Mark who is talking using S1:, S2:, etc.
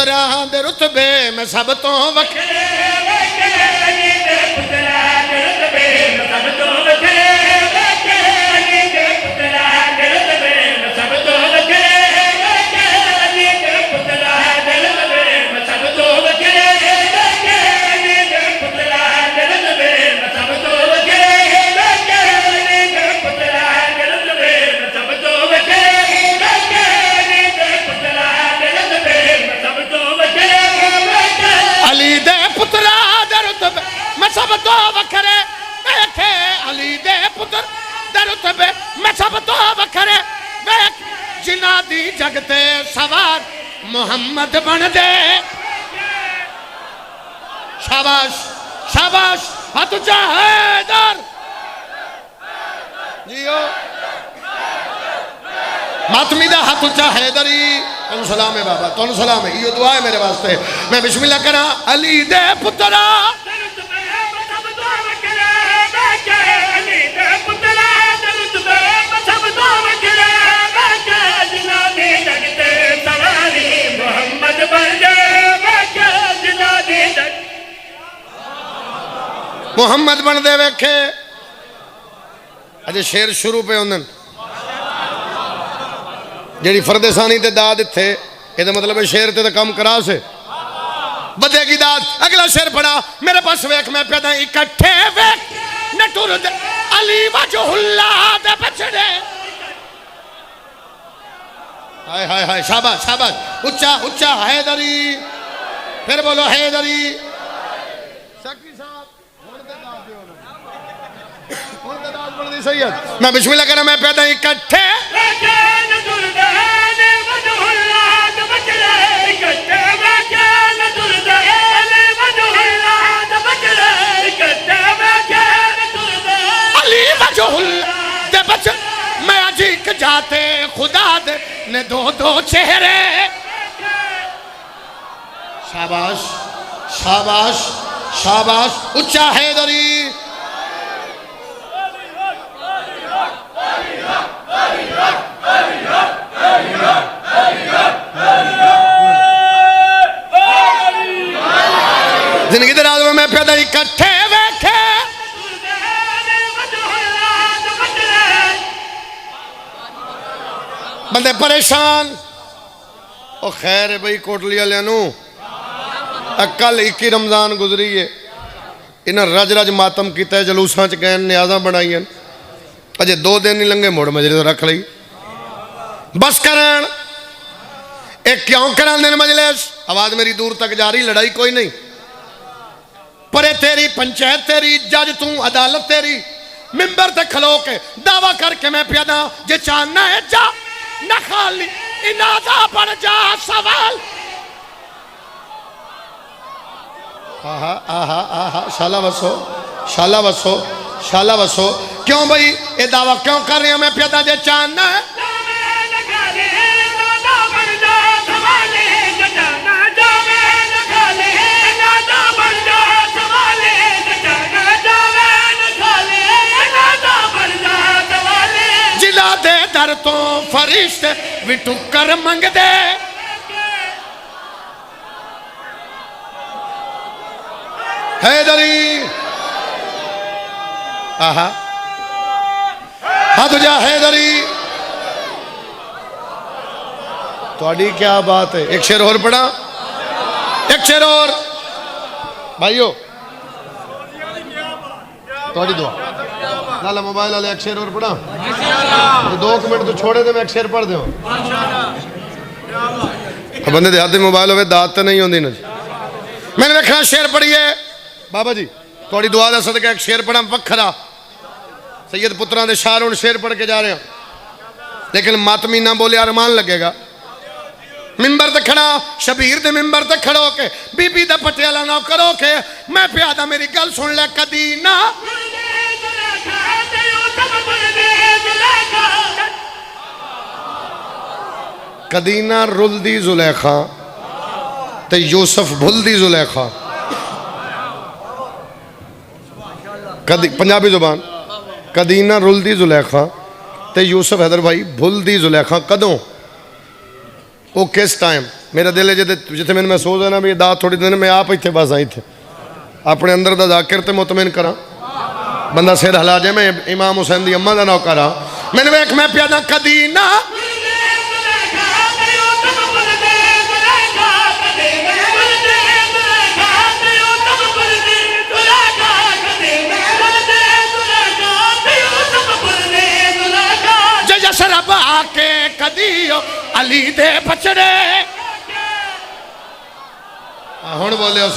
S1: पुत्रां दे रुतबे मैं सब तो वखरे
S2: अली दे पुत्रां दे रुतबे मैं सब तो वखरे अली दे पुत्रां दे रुतबे मैं सब तो वखरे अली दे पुत्रां दे रुतबे मैं सब तो वखरे अली दे पुत्रां दे रुतबे मैं सब तो वखरे अली दे पुत्रां दे रुतबे मैं सब तो वखरे अली दे पुत्रां दे रुतबे मैं सब तो वखरे
S1: अली दे पुत्रां दे रुतबे मैं सब तो वखरे वेखे अली दे पुत्र दे रुतबे मैं सब तो वखरे वेख जिन्हां दी जगते सवार मुहम्मद बन दे शाबाश शाबाश हाथ ऊंचा हैदर जियो मातमी दा हाथ ऊंचा हैदरी तुम सलाम है बाबा तुम सलाम है ये दुआ है मेरे वास्ते मैं बिस्मिल्लाह करा अली दे पुत्रा मुहम्मद बन दे वेखे अजे शेर शुरू पे होंदन जेड़ी फरदेसानी ते दाद इत्थे ਇਹਦਾ मतलब है शेर ते काम करा से बदेगी दाद अगला शेर पढ़ा मेरे पास वेख मैं पैदा इकट्ठे वेख नटुर दे अली वजहुल्लाह दे बचड़े हाय हाय हाय शाबाश शाबाश ऊंचा ऊंचा हैदरी फिर बोलो हैदरी सकी साहब हुन ते दाद दियो हुन ते दाद पढ़ दी सैयद मैं बिस्मिल्लाह करा मैं पैदा इकट्ठे मैं अजीक जाते खुदा दे ने दो दो चेहरे शाबाश शाबाश शाबाश ऊंचा हैदरी जिंदगी दराज में मैं पैदा इकट्ठे वेखे बंदे परेशान ओ खैर है भाई कोटली वाले कल 21 रमजान गुजरी है इन्हें रज रज मातम किया जलूसा च गए न्याजा बनाई अजे 2 दिन नहीं लंघे मुड़ मजरे तो रख ली बस करन एक क्यों करा दिन मजलिस आवाज मेरी दूर तक जा रही लड़ाई कोई नहीं परे तेरी पंचायत तेरी जज तू अदालत तेरी मिंबर ते खलो के दावा करके मैं प्यादा जे चाहना है जा न खाली इनादा बन जा सवाल आहा आहा आहा शाला वसो शाला वसो शाला वसो क्यों भाई ये दावा क्यों कर रहे हैं मैं प्यादा जे चाहना है जिला दे दर तो फरिश्ते भी टुकर मंग दे हैदरी आहा हाथ जा हैदरी थोड़ी क्या बात है एक शेर और पढ़ा एक शेर और भाइयों थोड़ी दुआ लाला मोबाइल वाले एक शेर और पढ़ा 2 मिनट तो छोड़े थे मैं एक शेर पढ़ दो बंदे हाथ मोबाइल हो दात तो नहीं होती ना मैंने देखना शेर पढ़िए बाबा जी थोड़ी दुआ का सदका एक शेर पढ़ा वखरा सैयद पुत्रा दे शार हूँ शेर पढ़ के जा रहे हैं लेकिन मातमी ना बोले अरमान लगेगा मिंबर ते खड़ा शबीर दे मिंबर ते खड़ो के बीबी दा पटियाला ना करो के मैं प्यादा मेरी गल सुन ले कदी ना कदी ना रुलदी जुलेखा ते यूसुफ भुलदी जुलेखा कदी पंजाबी जुबान कदी ना रुलदी जुलेखा ते यूसुफ हैदर भाई भुलदी जुलेखा कदों वो किस टाइम मेरा दिल है जिथे मैंने महसूस है ना भी दात थोड़ी दिन मैं आप इतने बस आई थे अपने अंदर का जाकिर तो मुतमिन करा बंदा सिर हिला जाए मैं इमाम हुसैन दी अम्मा का नौकर हाँ मैंने वेख मैं प्यादा कदी ना जसरब आके कदी अली दे बचड़े हुण बोलियो